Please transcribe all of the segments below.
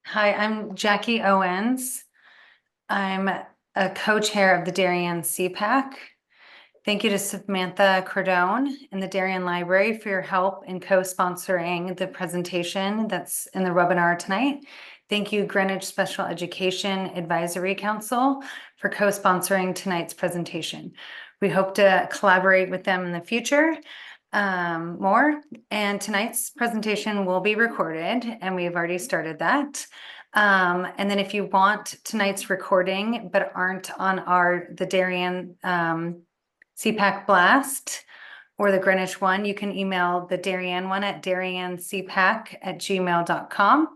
Hi, I'm Jackie Owens. I'm a co-chair of the Darien CPAC. Thank you to Samantha Cordone and the Darien Library for your help in co-sponsoring the presentation that's in the webinar tonight. Thank you, Greenwich Special Education Advisory Council, for co-sponsoring tonight's presentation. We hope to collaborate with them in the future more. And tonight's presentation will be recorded, and we've already started that. And then if you want tonight's recording but aren't on the Darien CPAC Blast or the Greenwich one, you can email the Darien one at dariencpac@gmail.com,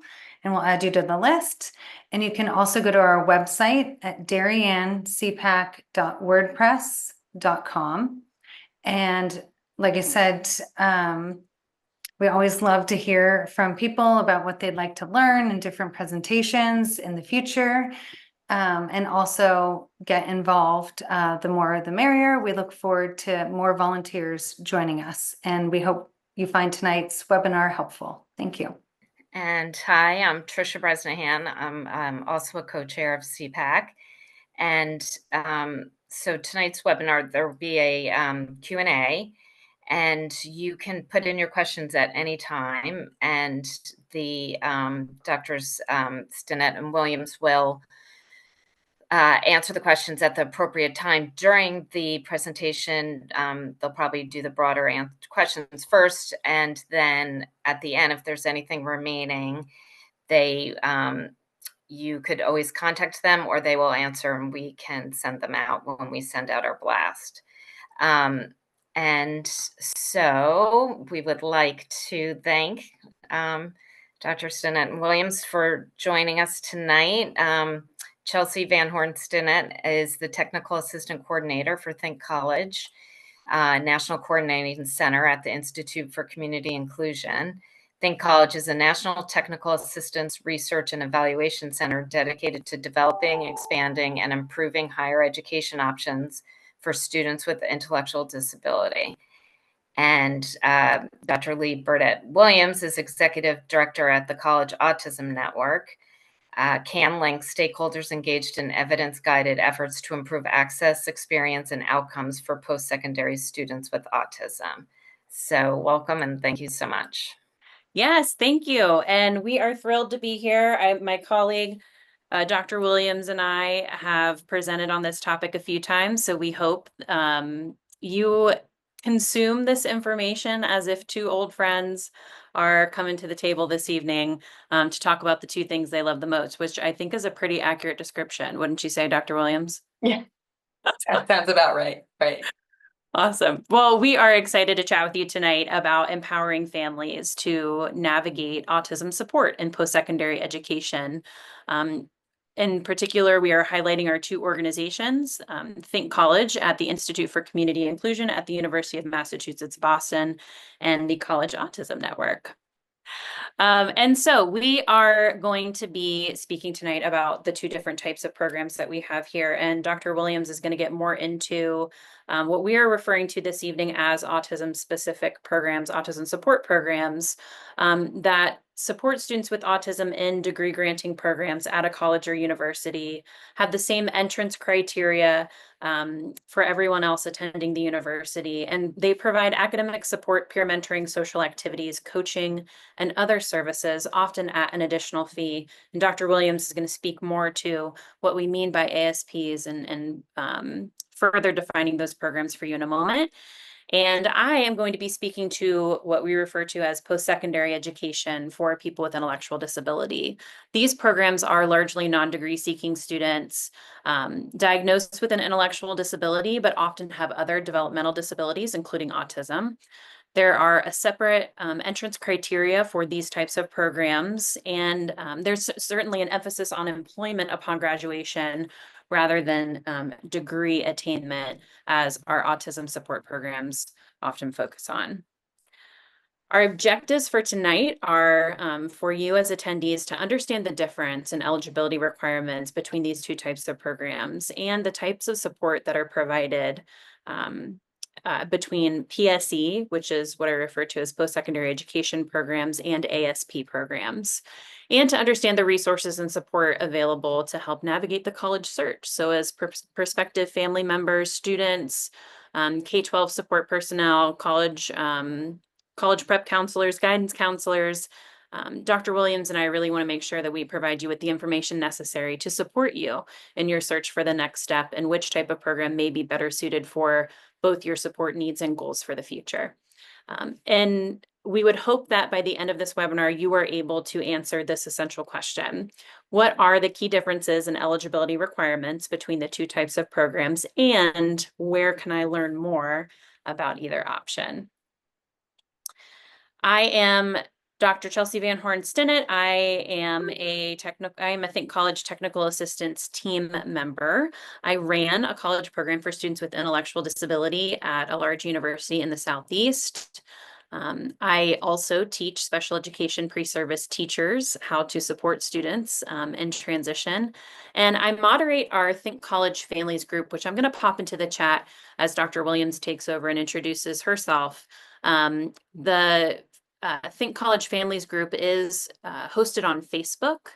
and we'll add you to the list. And you can also go to our website at dariencpac.wordpress.com. And like I said, we always love to hear from people about what they'd like to learn in different presentations in the future, and also get involved. The more the merrier. We look forward to more volunteers joining us, and we hope you find tonight's webinar helpful. Thank you. And hi, I'm Tricia Bresnahan. I'm also a co-chair of CPAC. And so tonight's webinar, there will be a Q&A, and you can put in your questions at any time. And the Drs. Stinnett and Williams will answer the questions at the appropriate time during the presentation. They'll probably do the broader questions first, and then at the end, if there's anything remaining, you could always contact them, or they will answer and we can send them out when we send out our blast. And so we would like to thank Dr. Stinnett and Williams for joining us tonight. Chelsea VanHorn Stinnett is the Technical Assistant Coordinator for Think College, National Coordinating Center at the Institute for Community Inclusion. Think College is a national technical assistance, research, and evaluation center dedicated to developing, expanding, and improving higher education options for students with intellectual disability. And Dr. Lee Burdette Williams is Executive Director at the College Autism Network. CAN links stakeholders engaged in evidence-guided efforts to improve access, experience, and outcomes for post-secondary students with autism. So welcome and thank you so much. Yes, thank you. And we are thrilled to be here. My colleague, Dr. Williams, and I have presented on this topic a few times, so we hope you consume this information as if two old friends are coming to the table this evening to talk about the two things they love the most, which I think is a pretty accurate description. Wouldn't you say, Dr. Williams? Yeah, that sounds about right. Right. Awesome. Well, we are excited to chat with you tonight about empowering families to navigate autism support in post-secondary education. In particular, we are highlighting our two organizations, Think College at the Institute for Community Inclusion at the University of Massachusetts, Boston, and the College Autism Network. And so we are going to be speaking tonight about the two different types of programs that we have here. And Dr. Williams is going to get more into what we are referring to this evening as autism-specific programs, autism support programs that support students with autism in degree-granting programs at a college or university, have the same entrance criteria for everyone else attending the university, and they provide academic support, peer mentoring, social activities, coaching, and other services, often at an additional fee. And Dr. Williams is going to speak more to what we mean by ASPs and further defining those programs for you in a moment. And I am going to be speaking to what we refer to as post-secondary education for people with intellectual disability. These programs are largely non-degree seeking students diagnosed with an intellectual disability, but often have other developmental disabilities, including autism. There are a separate entrance criteria for these types of programs, and there's certainly an emphasis on employment upon graduation rather than degree attainment, as our autism support programs often focus on. Our objectives for tonight are for you as attendees to understand the difference in eligibility requirements between these two types of programs and the types of support that are provided between PSE, which is what I refer to as post-secondary education programs, and ASP programs, and to understand the resources and support available to help navigate the college search. So as prospective family members, students, K-12 support personnel, college prep counselors, guidance counselors, Dr. Williams and I really want to make sure that we provide you with the information necessary to support you in your search for the next step and which type of program may be better suited for both your support needs and goals for the future. And we would hope that by the end of this webinar, you are able to answer this essential question. What are the key differences in eligibility requirements between the two types of programs, and where can I learn more about either option? I am Dr. Chelsea VanHorn Stinnett. I am a Think College Technical Assistance team member. I ran a college program for students with intellectual disability at a large university in the Southeast. I also teach special education pre-service teachers how to support students in transition. And I moderate our Think College Families group, which I'm going to pop into the chat as Dr. Williams takes over and introduces herself. The Think College Families group is hosted on Facebook,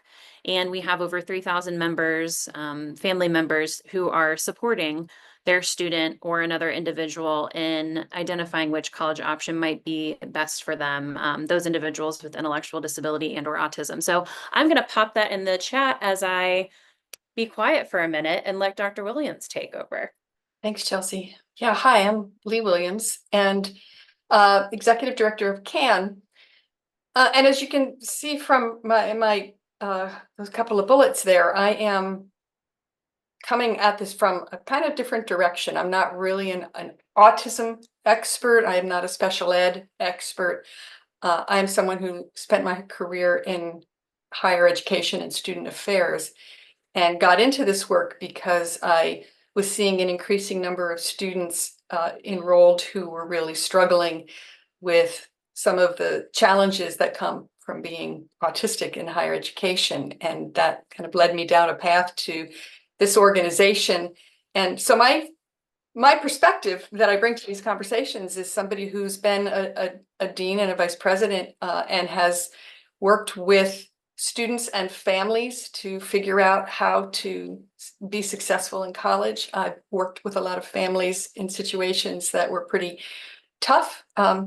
and we have over 3,000 members, family members who are supporting their student or another individual in identifying which college option might be best for them, those individuals with intellectual disability and or autism. So I'm going to pop that in the chat as I be quiet for a minute and let Dr. Williams take over. Thanks, Chelsea. Yeah, hi, I'm Lee Williams and Executive Director of CAN. And as you can see from my those couple of bullets there, I am coming at this from a kind of different direction. I'm not really an autism expert. I am not a special ed expert. I am someone who spent my career in higher education and student affairs and got into this work because I was seeing an increasing number of students enrolled who were really struggling with some of the challenges that come from being autistic in higher education. And that kind of led me down a path to this organization. And so my perspective that I bring to these conversations is somebody who's been a dean and a vice president and has worked with students and families to figure out how to be successful in college. I've worked with a lot of families in situations that were pretty tough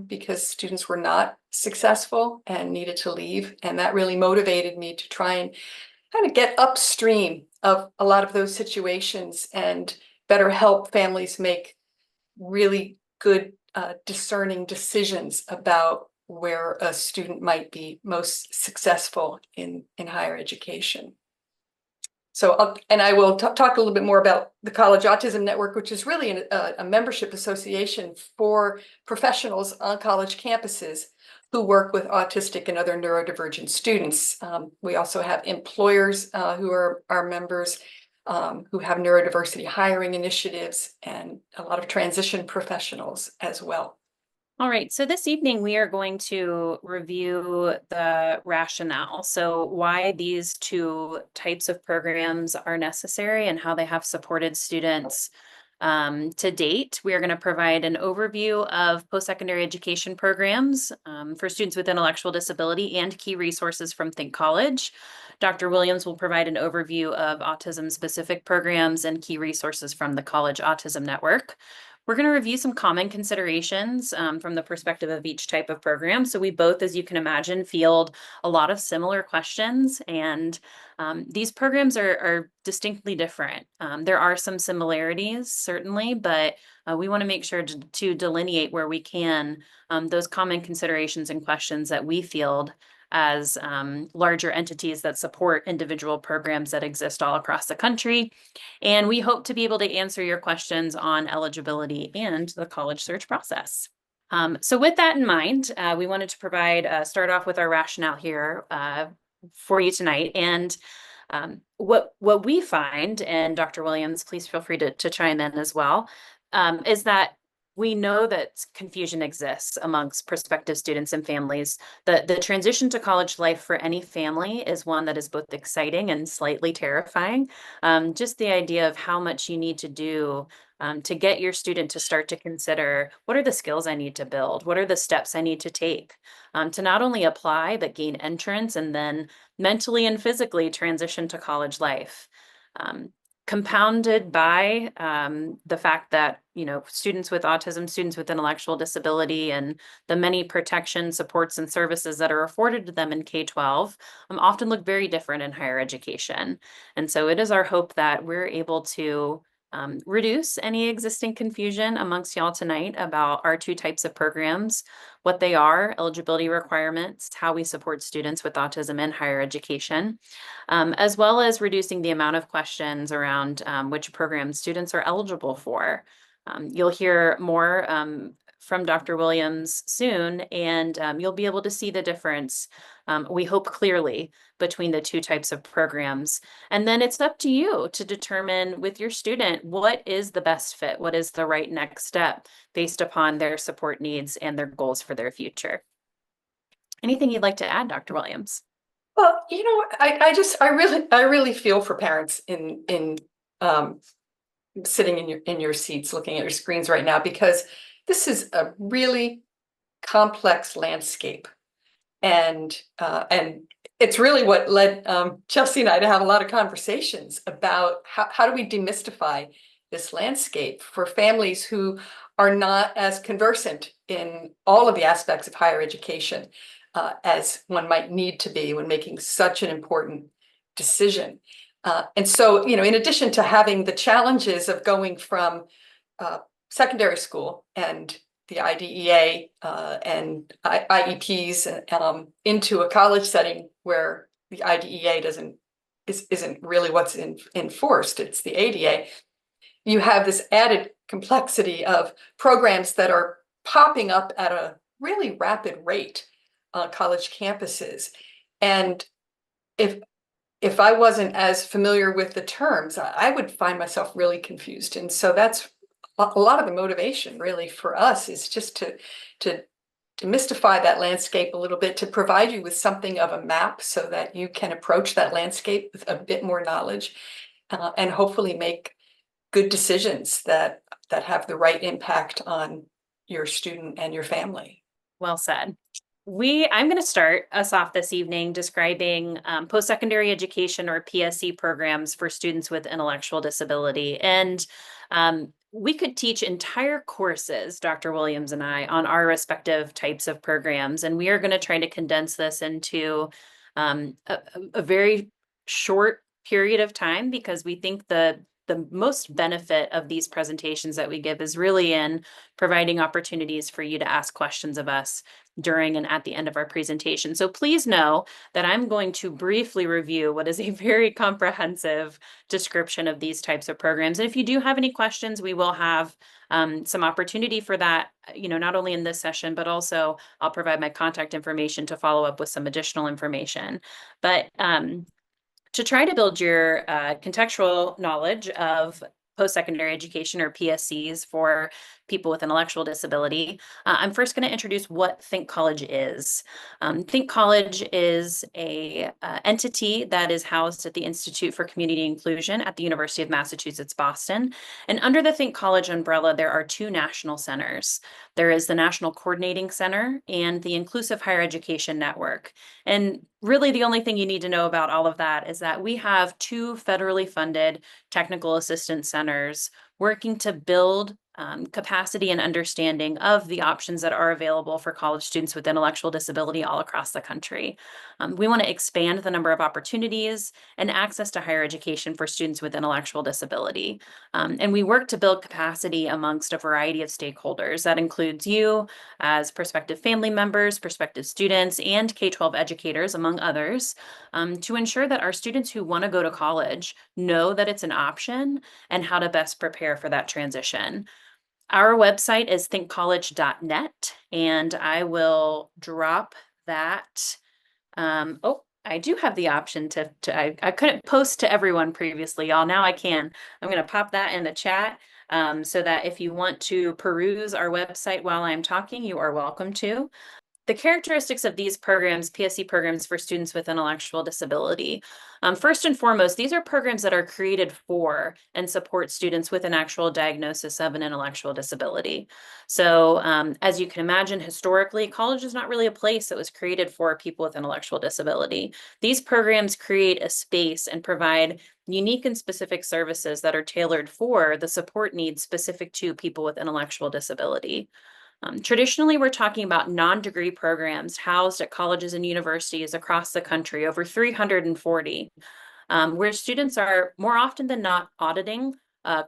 because students were not successful and needed to leave. And that really motivated me to try and kind of get upstream of a lot of those situations and better help families make really good discerning decisions about where a student might be most successful in higher education. So, I will talk a little bit more about the College Autism Network, which is really a membership association for professionals on college campuses who work with autistic and other neurodivergent students. We also have employers who are our members who have neurodiversity hiring initiatives and a lot of transition professionals as well. All right, so this evening we are going to review the rationale. So why these two types of programs are necessary and how they have supported students to date. We are going to provide an overview of post-secondary education programs for students with intellectual disability and key resources from Think College. Dr. Williams will provide an overview of autism-specific programs and key resources from the College Autism Network. We're going to review some common considerations from the perspective of each type of program. So we both, as you can imagine, field a lot of similar questions, and these programs are distinctly different. There are some similarities, certainly, but we want to make sure to delineate where we can those common considerations and questions that we field as larger entities that support individual programs that exist all across the country. And we hope to be able to answer your questions on eligibility and the college search process. So with that in mind, we wanted to start off with our rationale here for you tonight. And what we find, and Dr. Williams, please feel free to chime in as well, is that we know that confusion exists amongst prospective students and families. The transition to college life for any family is one that is both exciting and slightly terrifying. Just the idea of how much you need to do to get your student to start to consider, what are the skills I need to build? What are the steps I need to take to not only apply, but gain entrance and then mentally and physically transition to college life. Compounded by the fact that, students with autism, students with intellectual disability, and the many protection, supports, and services that are afforded to them in K-12 often look very different in higher education. And so it is our hope that we're able to reduce any existing confusion amongst y'all tonight about our two types of programs, what they are, eligibility requirements, how we support students with autism in higher education, as well as reducing the amount of questions around which programs students are eligible for. You'll hear more from Dr. Williams soon, and you'll be able to see the difference, we hope clearly, between the two types of programs. And then it's up to you to determine with your student what is the best fit, what is the right next step based upon their support needs and their goals for their future. Anything you'd like to add, Dr. Williams? Well, I really feel for parents in sitting in your seats looking at your screens right now, because this is a really complex landscape. And it's really what led Chelsea and I to have a lot of conversations about how do we demystify this landscape for families who are not as conversant in all of the aspects of higher education as one might need to be when making such an important decision. And so, in addition to having the challenges of going from secondary school and the IDEA and IEPs into a college setting where the IDEA isn't really what's enforced, it's the ADA, you have this added complexity of programs that are popping up at a really rapid rate on college campuses. And if I wasn't as familiar with the terms, I would find myself really confused. And so that's a lot of the motivation really for us, is just to demystify that landscape a little bit, to provide you with something of a map so that you can approach that landscape with a bit more knowledge and hopefully make good decisions that have the right impact on your student and your family. Well said. I'm going to start us off this evening describing post-secondary education, or PSE, programs for students with intellectual disability. And we could teach entire courses, Dr. Williams and I, on our respective types of programs. And we are going to try to condense this into a very short period of time, because we think the most benefit of these presentations that we give is really in providing opportunities for you to ask questions of us during and at the end of our presentation. So please know that I'm going to briefly review what is a very comprehensive description of these types of programs. And if you do have any questions, we will have some opportunity for that, not only in this session, but also I'll provide my contact information to follow up with some additional information. But to try to build your contextual knowledge of post-secondary education, or PSCs, for people with intellectual disability, I'm first going to introduce what Think College is. Think College is a entity that is housed at the Institute for Community Inclusion at the University of Massachusetts, Boston. And under the Think College umbrella, there are two national centers. There is the National Coordinating Center and the Inclusive Higher Education Network. And really, the only thing you need to know about all of that is that we have two federally funded technical assistance centers working to build capacity and understanding of the options that are available for college students with intellectual disability all across the country. We want to expand the number of opportunities and access to higher education for students with intellectual disability. And we work to build capacity amongst a variety of stakeholders. That includes you as prospective family members, prospective students, and K-12 educators, among others, to ensure that our students who want to go to college know that it's an option and how to best prepare for that transition. Our website is thinkcollege.net, and I will drop that. I do have the option I couldn't post to everyone previously, y'all. Now I can. I'm going to pop that in the chat. so that if you want to peruse our website while I'm talking, you are welcome to. The characteristics of these programs, PSC programs for students with intellectual disability. First and foremost, these are programs that are created for and support students with an actual diagnosis of an intellectual disability. So as you can imagine, historically, college is not really a place that was created for people with intellectual disability. These programs create a space and provide unique and specific services that are tailored for the support needs specific to people with intellectual disability. Traditionally, we're talking about non-degree programs housed at colleges and universities across the country, over 340, where students are more often than not auditing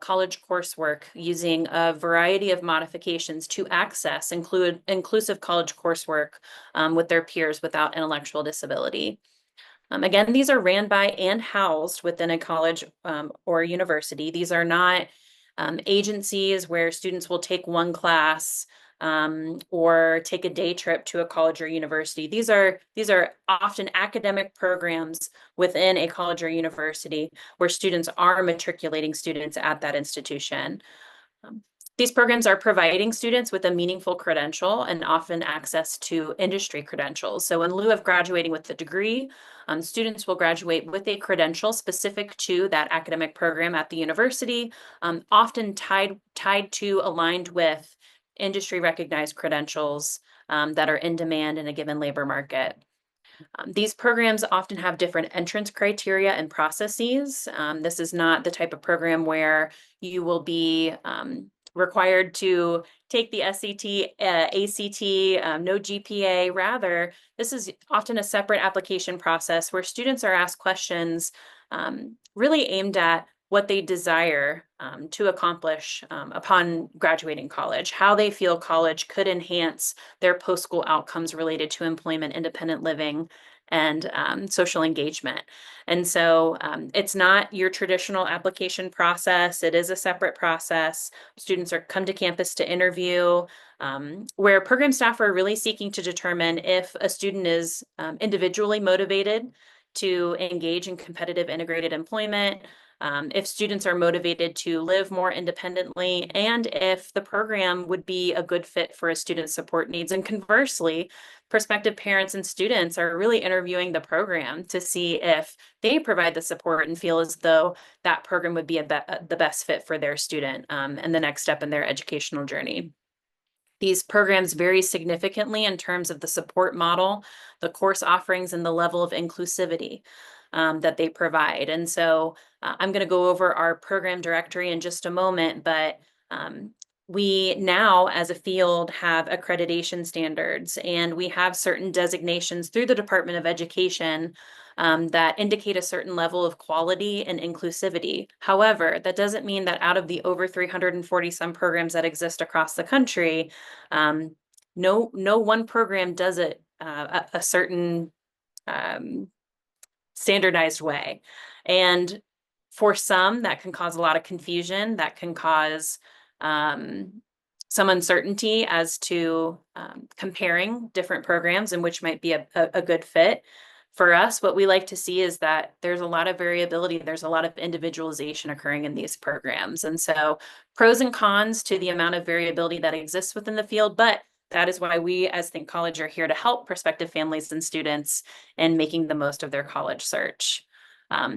college coursework using a variety of modifications to access inclusive college coursework with their peers without intellectual disability. Again, these are ran by and housed within a college or university. These are not agencies where students will take one class or take a day trip to a college or university. These are often academic programs within a college or university where students are matriculating students at that institution. These programs are providing students with a meaningful credential and often access to industry credentials. So in lieu of graduating with a degree, students will graduate with a credential specific to that academic program at the university, often tied to, aligned with industry recognized credentials that are in demand in a given labor market. These programs often have different entrance criteria and processes. This is not the type of program where you will be required to take the SAT, ACT, no GPA. Rather, this is often a separate application process where students are asked questions really aimed at what they desire to accomplish upon graduating college, how they feel college could enhance their post-school outcomes related to employment, independent living, and social engagement. And so it's not your traditional application process. It is a separate process. Students come to campus to interview, where program staff are really seeking to determine if a student is individually motivated to engage in competitive integrated employment, if students are motivated to live more independently, and if the program would be a good fit for a student's support needs. And conversely, prospective parents and students are really interviewing the program to see if they provide the support and feel as though that program would be the best fit for their student and the next step in their educational journey. These programs vary significantly in terms of the support model, the course offerings, and the level of inclusivity that they provide. And so I'm going to go over our program directory in just a moment, but we now, as a field, have accreditation standards, and we have certain designations through the Department of Education that indicate a certain level of quality and inclusivity. However, that doesn't mean that out of the over 340 some programs that exist across the country, no one program does it a certain standardized way. And for some, that can cause a lot of confusion, that can cause some uncertainty as to comparing different programs and which might be a good fit. For us, what we like to see is that there's a lot of variability, there's a lot of individualization occurring in these programs. And so pros and cons to the amount of variability that exists within the field, but that is why we as Think College are here to help prospective families and students in making the most of their college search.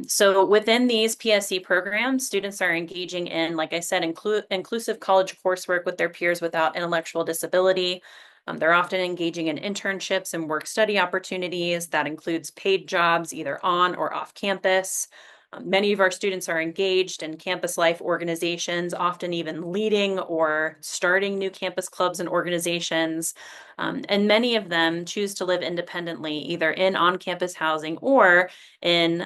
So within these PSC programs, students are engaging in, like I said, inclusive college coursework with their peers without intellectual disability. They're often engaging in internships and work study opportunities. That includes paid jobs either on or off campus. Many of our students are engaged in campus life organizations, often even leading or starting new campus clubs and organizations. And many of them choose to live independently, either in on-campus housing or in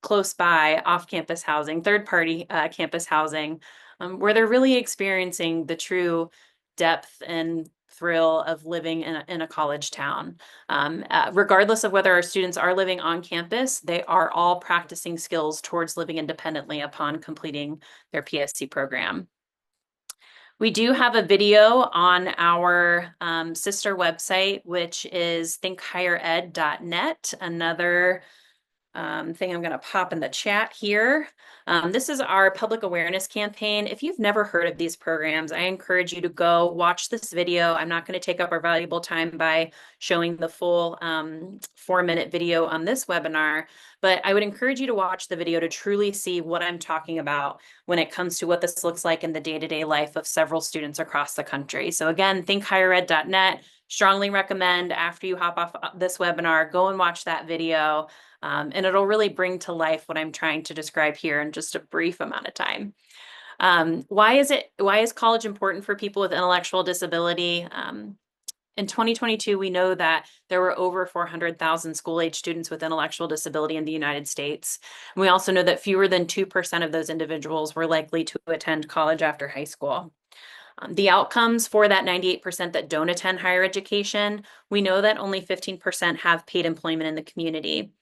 close by off-campus housing, third-party campus housing, where they're really experiencing the true depth and thrill of living in a college town. Regardless of whether our students are living on campus, they are all practicing skills towards living independently upon completing their PSC program. We do have a video on our sister website, which is thinkhighered.net, another thing I'm going to pop in the chat here. This is our public awareness campaign. If you've never heard of these programs, I encourage you to go watch this video. I'm not going to take up our valuable time by showing the full 4-minute video on this webinar, but I would encourage you to watch the video to truly see what I'm talking about when it comes to what this looks like in the day-to-day life of several students across the country. So again, thinkhighered.net. Strongly recommend after you hop off this webinar, go and watch that video. And it'll really bring to life what I'm trying to describe here in just a brief amount of time. Why is college important for people with intellectual disability? In 2022, we know that there were over 400,000 school-age students with intellectual disability in the United States. And we also know that fewer than 2% of those individuals were likely to attend college after high school. The outcomes for that 98% that don't attend higher education, we know that only 15% have paid employment in the community,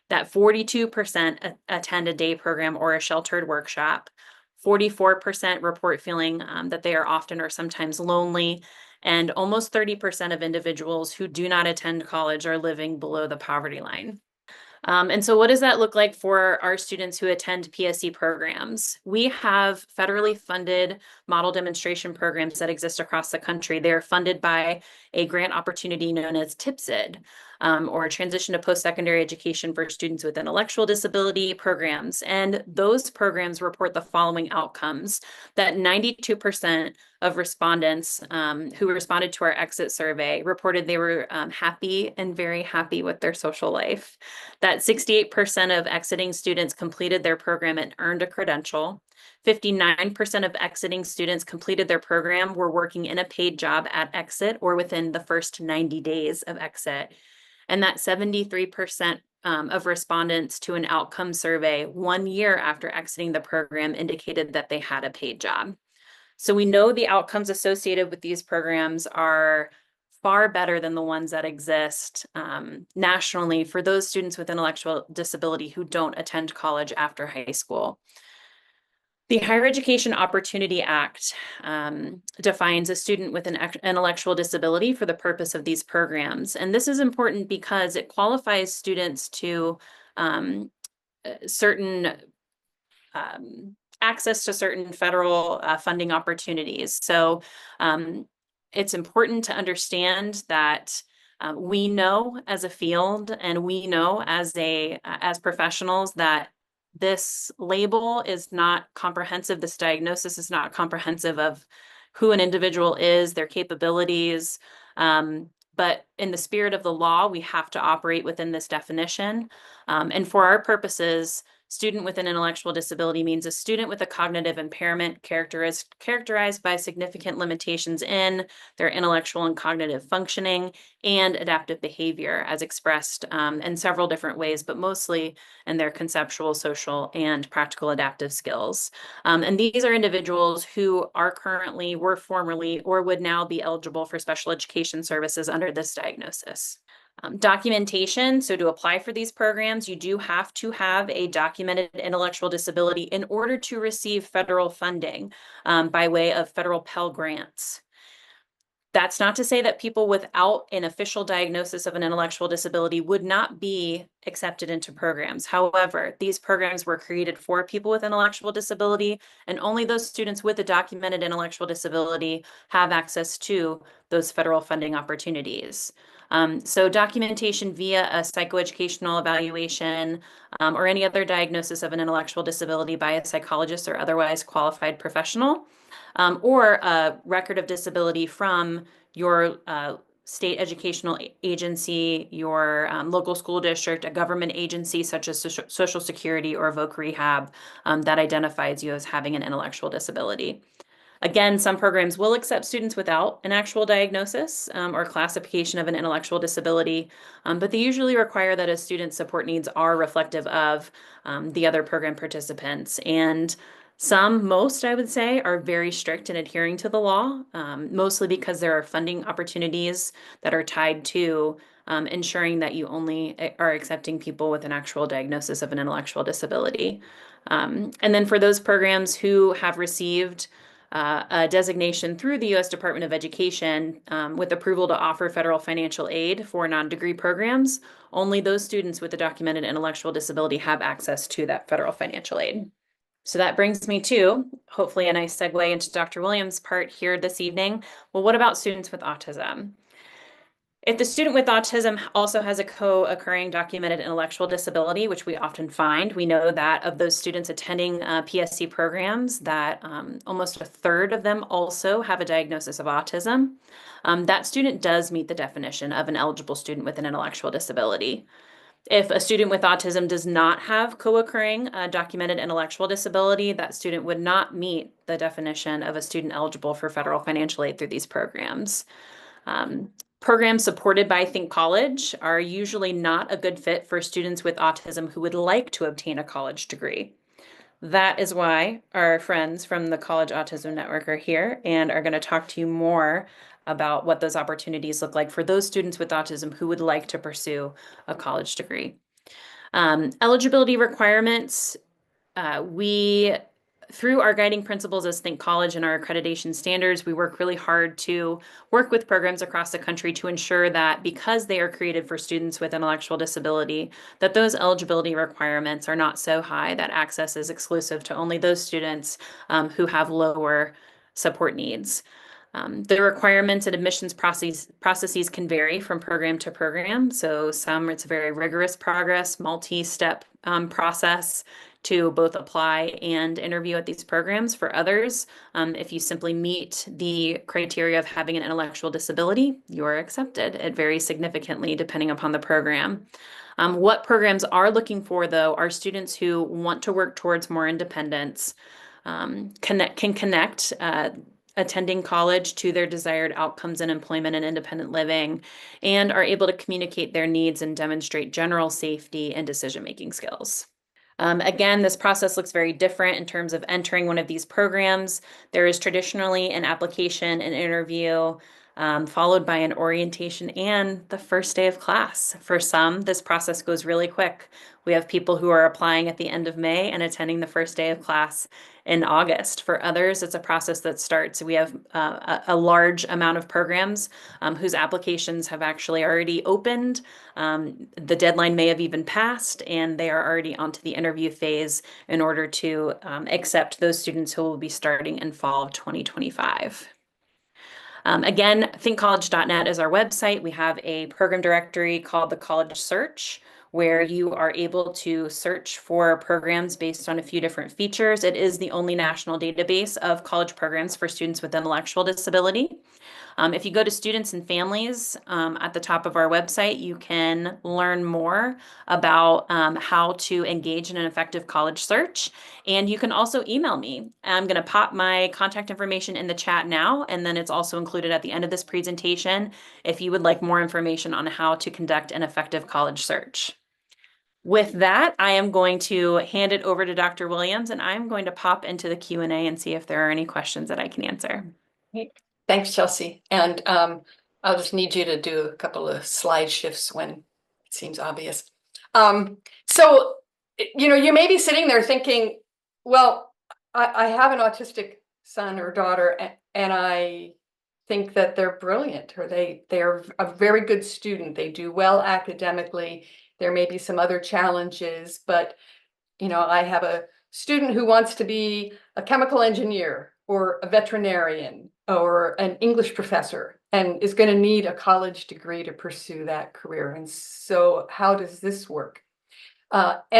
that 42% attend a day program or a sheltered workshop, 44% report feeling that they are often or sometimes lonely, and almost 30% of individuals who do not attend college are living below the poverty line. And so what does that look like for our students who attend PSC programs? We have federally funded model demonstration programs that exist across the country. They are funded by a grant opportunity known as TIPSID, or Transition to Post-Secondary Education for Students with Intellectual Disability programs. And those programs report the following outcomes: that 92% of respondents who responded to our exit survey reported they were happy and very happy with their social life, that 68% of exiting students completed their program and earned a credential, 59% of exiting students completed their program were working in a paid job at exit or within the first 90 days of exit, and that 73% of respondents to an outcome survey 1 year after exiting the program indicated that they had a paid job. So we know the outcomes associated with these programs are far better than the ones that exist nationally for those students with intellectual disability who don't attend college after high school. The Higher Education Opportunity Act defines a student with an intellectual disability for the purpose of these programs. And this is important because it qualifies students to certain access to certain federal funding opportunities. So it's important to understand that we know as a field and we know as professionals that this label is not comprehensive. This diagnosis is not comprehensive of who an individual is, their capabilities. But in the spirit of the law, we have to operate within this definition. And for our purposes, student with an intellectual disability means a student with a cognitive impairment characterized by significant limitations in their intellectual and cognitive functioning and adaptive behavior as expressed in several different ways, but mostly in their conceptual, social, and practical adaptive skills. And these are individuals who are currently, were formerly, or would now be eligible for special education services under this diagnosis. Documentation. So to apply for these programs, you do have to have a documented intellectual disability in order to receive federal funding by way of federal Pell Grants. That's not to say that people without an official diagnosis of an intellectual disability would not be accepted into programs. However, these programs were created for people with intellectual disability, and only those students with a documented intellectual disability have access to those federal funding opportunities. So documentation via a psychoeducational evaluation or any other diagnosis of an intellectual disability by a psychologist or otherwise qualified professional, or a record of disability from your state educational agency, your local school district, a government agency such as Social Security or Voc Rehab that identifies you as having an intellectual disability. Again, some programs will accept students without an actual diagnosis or classification of an intellectual disability, but they usually require that a student's support needs are reflective of the other program participants. And most, I would say, are very strict in adhering to the law, mostly because there are funding opportunities that are tied to ensuring that you only are accepting people with an actual diagnosis of an intellectual disability. And then for those programs who have received a designation through the U.S. Department of Education with approval to offer federal financial aid for non-degree programs. Only those students with a documented intellectual disability have access to that federal financial aid. So that brings me to, hopefully, a nice segue into Dr. Williams' part here this evening. Well, what about students with autism? If the student with autism also has a co-occurring documented intellectual disability, which we often find, we know that of those students attending PSC programs, that almost a third of them also have a diagnosis of autism. That student does meet the definition of an eligible student with an intellectual disability. If a student with autism does not have co-occurring documented intellectual disability, that student would not meet the definition of a student eligible for federal financial aid through these programs. Programs supported by Think College are usually not a good fit for students with autism who would like to obtain a college degree. That is why our friends from the College Autism Network are here and are going to talk to you more about what those opportunities look like for those students with autism who would like to pursue a college degree. Eligibility requirements, through our guiding principles as Think College and our accreditation standards, we work really hard to work with programs across the country to ensure that because they are created for students with intellectual disability, that those eligibility requirements are not so high that access is exclusive to only those students who have lower support needs. The requirements and admissions processes can vary from program to program. So some it's a very rigorous multi-step process to both apply and interview at these programs. For others, if you simply meet the criteria of having an intellectual disability, you are accepted. It varies significantly depending upon the program. What programs are looking for, though, are students who want to work towards more independence, can connect attending college to their desired outcomes in employment and independent living, and are able to communicate their needs and demonstrate general safety and decision-making skills. Again, this process looks very different in terms of entering one of these programs. There is traditionally an application, an interview, followed by an orientation and the first day of class. For some, this process goes really quick. We have people who are applying at the end of May and attending the first day of class in August. For others, it's a process that starts. We have a large amount of programs whose applications have actually already opened. The deadline may have even passed, and they are already onto the interview phase in order to accept those students who will be starting in fall of 2025. Again, thinkcollege.net is our website. We have a program directory called the College Search, where you are able to search for programs based on a few different features. It is the only national database of college programs for students with intellectual disability. If you go to students and families at the top of our website, you can learn more about how to engage in an effective college search. And you can also email me. I'm going to pop my contact information in the chat now, and then it's also included at the end of this presentation if you would like more information on how to conduct an effective college search. With that, I am going to hand it over to Dr. Williams, and I'm going to pop into the Q&A and see if there are any questions that I can answer. Thanks, Chelsea. And I'll just need you to do a couple of slide shifts when it seems obvious. So, you may be sitting there thinking, well, I have an autistic son or daughter, and I think that they're brilliant, or they're a very good student. They do well academically. There may be some other challenges, but, I have a student who wants to be a chemical engineer or a veterinarian or an English professor and is going to need a college degree to pursue that career. And so how does this work? The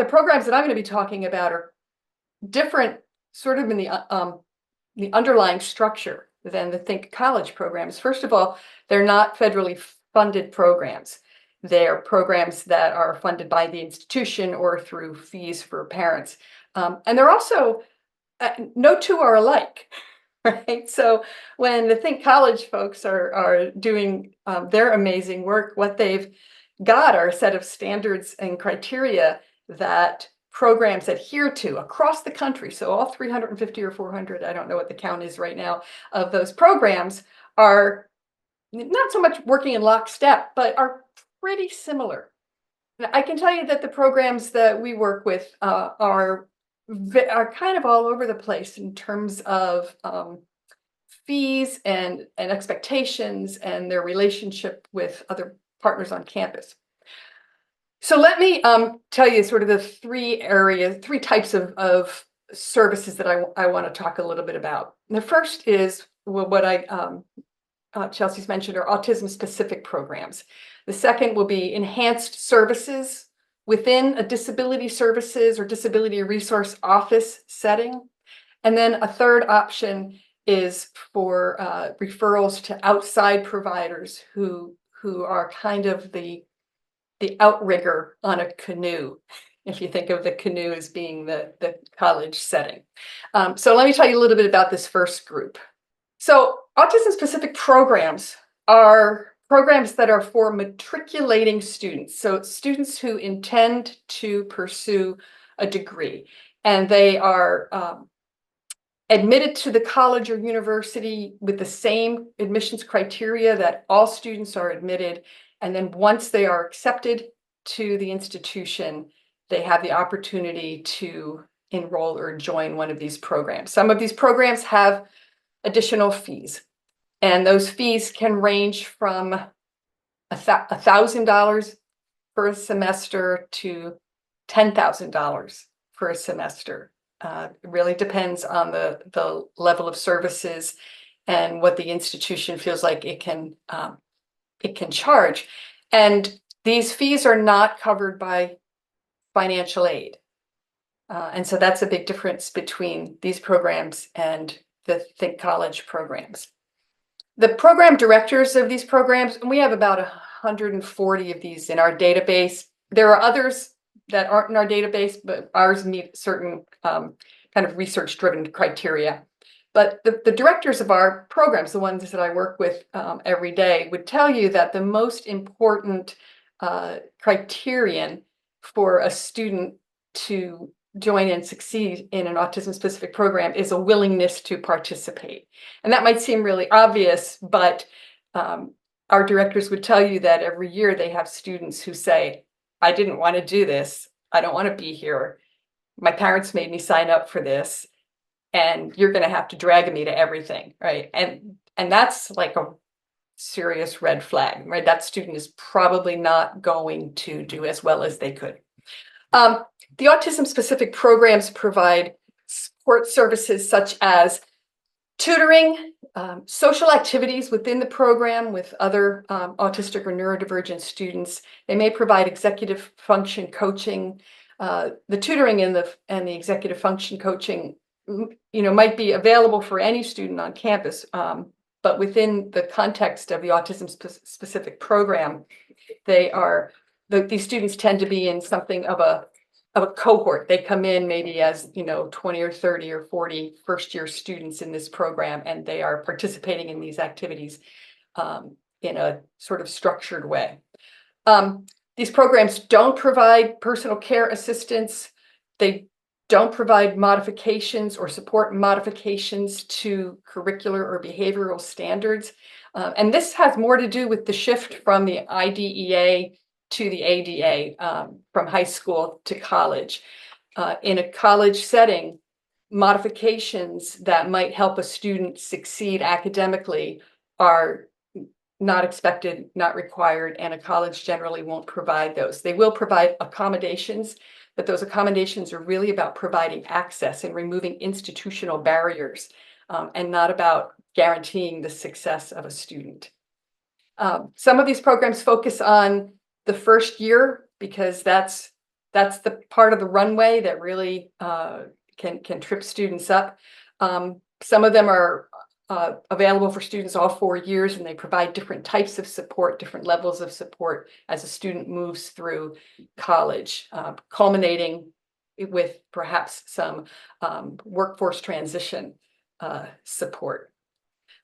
programs that I'm going to be talking about are different sort of in the underlying structure than the Think College programs. First of all, they're not federally funded programs. They're programs that are funded by the institution or through fees for parents. And they're also, no two are alike, right? So when the Think College folks are doing their amazing work, what they've got are a set of standards and criteria that programs adhere to across the country. So all 350 or 400, I don't know what the count is right now, of those programs are not so much working in lockstep, but are pretty similar. I can tell you that the programs that we work with are are kind of all over the place in terms of fees and expectations and their relationship with other partners on campus. So let me tell you sort of the three types of services that I want to talk a little bit about. The first is what Chelsea's mentioned are autism specific programs. The second will be enhanced services within a disability services or disability resource office setting. And then a third option is for referrals to outside providers who are kind of the outrigger on a canoe, if you think of the canoe as being the college setting. So let me tell you a little bit about this first group. So autism-specific programs are programs that are for matriculating students. So students who intend to pursue a degree, and they are admitted to the college or university with the same admissions criteria that all students are admitted. And then once they are accepted to the institution, they have the opportunity to enroll or join one of these programs. Some of these programs have additional fees, and those fees can range from $1,000 for a semester to $10,000 for a semester. It really depends on the level of services and what the institution feels like it can charge. And these fees are not covered by financial aid. And so that's a big difference between these programs and the Think College programs. The program directors of these programs, and we have about 140 of these in our database. There are others that aren't in our database, but ours meet certain kind of research-driven criteria. But the directors of our programs, the ones that I work with every day, would tell you that the most important criterion for a student to join and succeed in an autism-specific program is a willingness to participate. And that might seem really obvious, but our directors would tell you that every year they have students who say, I didn't want to do this. I don't want to be here. My parents made me sign up for this, and you're going to have to drag me to everything, right? And that's like a serious red flag, right? That student is probably not going to do as well as they could. The autism-specific programs provide support services such as tutoring, social activities within the program with other autistic or neurodivergent students. They may provide executive function coaching. The tutoring and the executive function coaching, might be available for any student on campus, but within the context of the autism-specific program, these students tend to be in something of a cohort. They come in maybe as 20 or 30 or 40 first-year students in this program, and they are participating in these activities in a sort of structured way. These programs don't provide personal care assistance. They don't provide modifications or support modifications to curricular or behavioral standards. And this has more to do with the shift from the IDEA to the ADA, from high school to college. In a college setting, modifications that might help a student succeed academically are not expected, not required, and a college generally won't provide those. They will provide accommodations, but those accommodations are really about providing access and removing institutional barriers, and not about guaranteeing the success of a student. Some of these programs focus on the first year because that's the part of the runway that really can trip students up. Some of them are available for students all 4 years, and they provide different types of support, different levels of support as a student moves through college, culminating with perhaps some workforce transition support.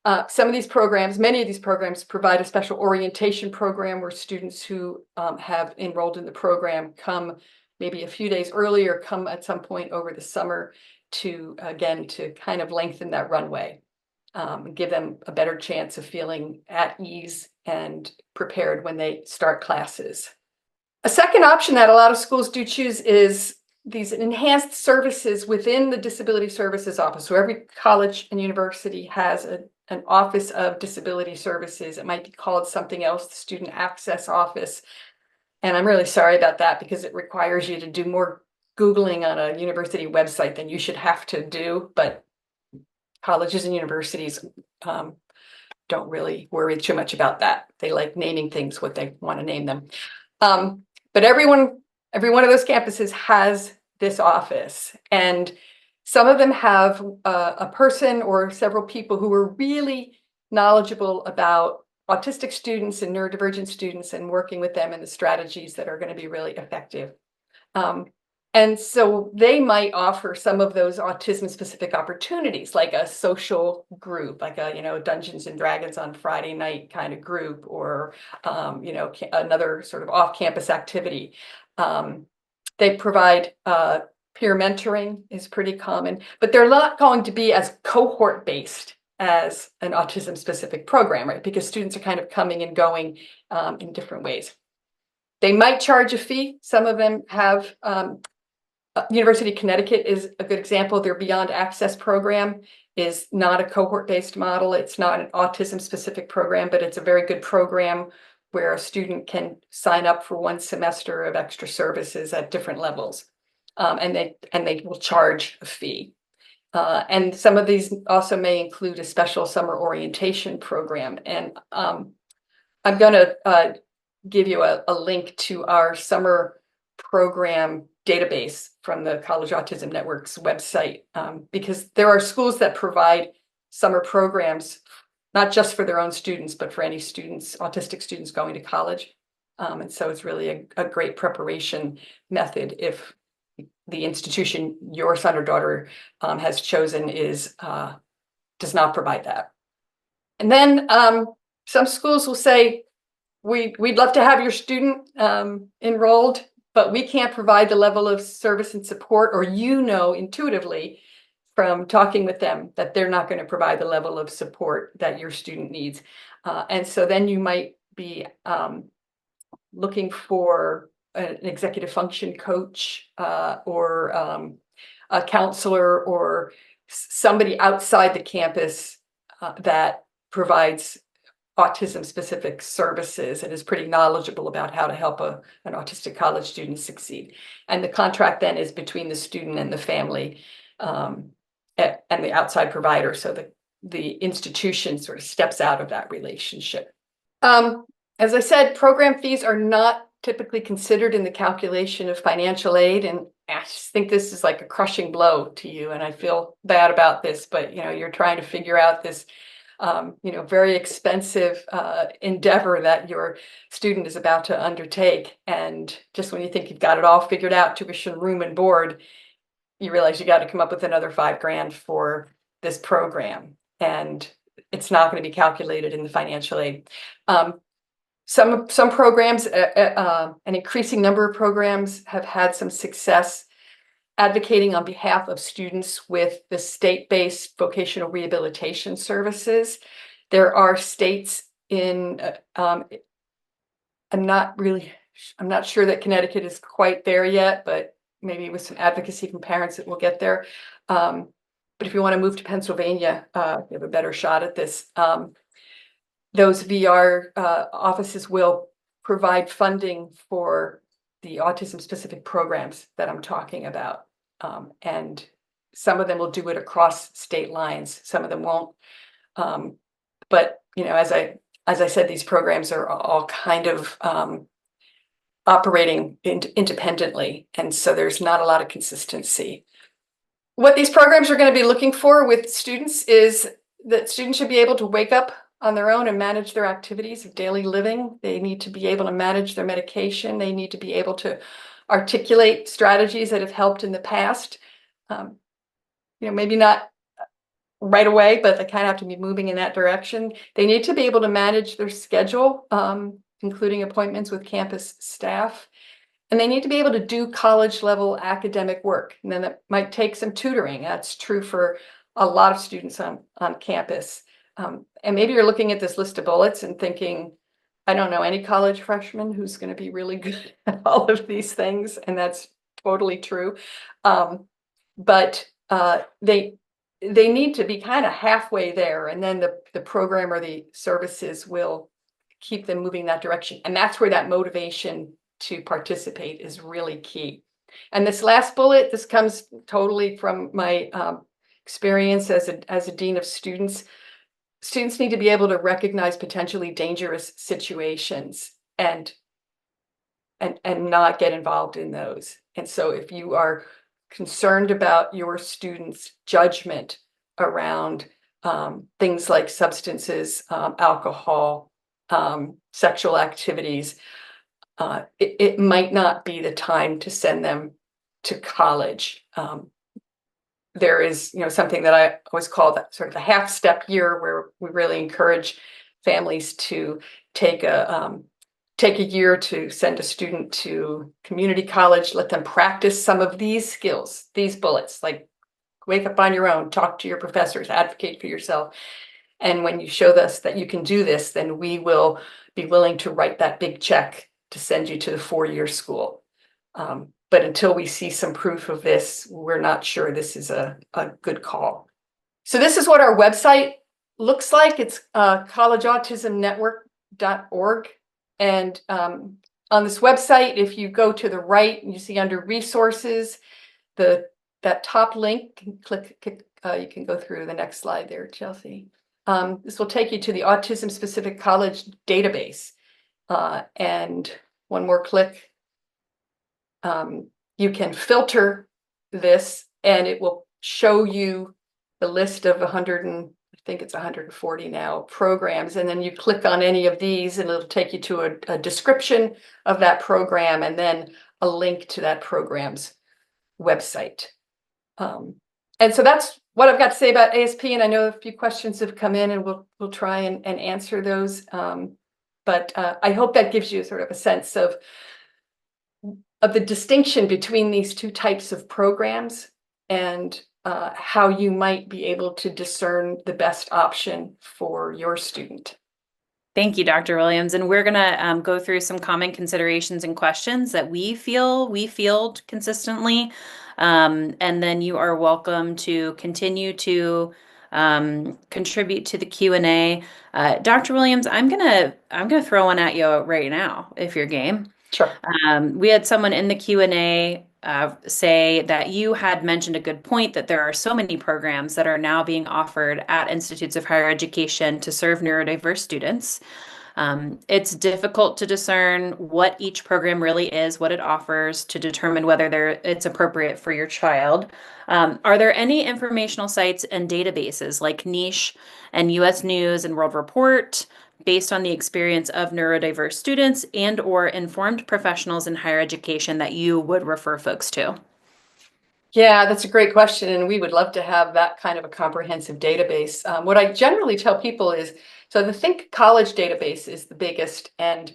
Many of these programs provide a special orientation program where students who have enrolled in the program come maybe a few days earlier, come at some point over the summer to kind of lengthen that runway. Give them a better chance of feeling at ease and prepared when they start classes. A second option that a lot of schools do choose is these enhanced services within the Disability Services Office. So every college and university has an Office of Disability Services. It might be called something else, the Student Access Office. And I'm really sorry about that because it requires you to do more Googling on a university website than you should have to do. But colleges and universities don't really worry too much about that. They like naming things what they want to name them. But every one of those campuses has this office, and some of them have a person or several people who are really knowledgeable about autistic students and neurodivergent students and working with them and the strategies that are going to be really effective. And so they might offer some of those autism specific opportunities, like a social group, like a, Dungeons and Dragons on Friday night kind of group, or, another sort of off-campus activity. They provide peer mentoring is pretty common, but they're not going to be as cohort based as an autism specific program, right? Because students are kind of coming and going in different ways. They might charge a fee. Some of them have, University of Connecticut is a good example. Their Beyond Access program is not a cohort-based model. It's not an autism-specific program, but it's a very good program where a student can sign up for 1 semester of extra services at different levels, and they will charge a fee. And some of these also may include a special summer orientation program. And I'm going to give you a link to our summer program database from the College Autism Network's website, because there are schools that provide summer programs, not just for their own students, but for any students, autistic students going to college. And so it's really a great preparation method if the institution your son or daughter has chosen does not provide that. And then some schools will say, we'd love to have your student enrolled, but we can't provide the level of service and support, or intuitively from talking with them that they're not going to provide the level of support that your student needs. And so then you might be looking for an executive function coach or a counselor or somebody outside the campus that provides autism specific services and is pretty knowledgeable about how to help an autistic college student succeed. And the contract then is between the student and the family and the outside provider. So the institution sort of steps out of that relationship. As I said, program fees are not typically considered in the calculation of financial aid. And I just think this is like a crushing blow to you. And I feel bad about this, but you're trying to figure out this very expensive endeavor that your student is about to undertake. And just when you think you've got it all figured out, tuition, room, and board, you realize you got to come up with another $5,000 for this program. And it's not going to be calculated in the financial aid. Some programs, an increasing number of programs have had some success advocating on behalf of students with the state-based vocational rehabilitation services. There are states in, I'm not sure that Connecticut is quite there yet, but maybe with some advocacy from parents it will get there. But if you want to move to Pennsylvania, you have a better shot at this. Those VR offices will provide funding for the autism-specific programs that I'm talking about. And some of them will do it across state lines. Some of them won't. But as I said, these programs are all kind of operating independently, and so there's not a lot of consistency. What these programs are going to be looking for with students is that students should be able to wake up on their own and manage their activities of daily living. They need to be able to manage their medication. They need to be able to articulate strategies that have helped in the past. Maybe not right away, but they kind of have to be moving in that direction. They need to be able to manage their schedule, including appointments with campus staff. And they need to be able to do college level academic work. And then that might take some tutoring. That's true for a lot of students on campus. And maybe you're looking at this list of bullets and thinking, I don't know any college freshman who's going to be really good at all of these things. And that's totally true. But they need to be kind of halfway there, and then the program or the services will keep them moving that direction. And that's where that motivation to participate is really key. And this last bullet, this comes totally from my experience as a dean of students. Students need to be able to recognize potentially dangerous situations and not get involved in those. And so if you are concerned about your students' judgment around things like substances, alcohol, sexual activities, it might not be the time to send them to college. There is, something that I always call that sort of the half step year, where we really encourage families to take a year to send a student to community college, let them practice some of these skills, these bullets, like wake up on your own, talk to your professors, advocate for yourself. And when you show us that you can do this, then we will be willing to write that big check to send you to the 4-year school. But until we see some proof of this, we're not sure this is a good call. So this is what our website looks like. It's collegeautismnetwork.org. And on this website, if you go to the right, you see under resources, that top link, click, you can go through the next slide there, Chelsea. This will take you to the Autism Specific College database. And one more click. You can filter this and it will show you the list of 140 now programs. And then you click on any of these and it'll take you to a description of that program and then a link to that program's website. And so that's what I've got to say about ASP. And I know a few questions have come in and we'll try and answer those. But I hope that gives you sort of a sense of the distinction between these two types of programs and how you might be able to discern the best option for your student. Thank you, Dr. Williams. And we're going to go through some common considerations and questions that we field consistently. And then you are welcome to continue to contribute to the Q&A. Dr. Williams, I'm gonna throw one at you right now, if you're game. Sure. We had someone in the Q&A say that you had mentioned a good point, that there are so many programs that are now being offered at institutes of higher education to serve neurodiverse students. It's difficult to discern what each program really is, what it offers, to determine whether it's appropriate for your child. Are there any informational sites and databases like Niche and US News and World Report, based on the experience of neurodiverse students and or informed professionals in higher education, that you would refer folks to? Yeah, that's a great question. And we would love to have that kind of a comprehensive database. What I generally tell people is, so the Think College database is the biggest, and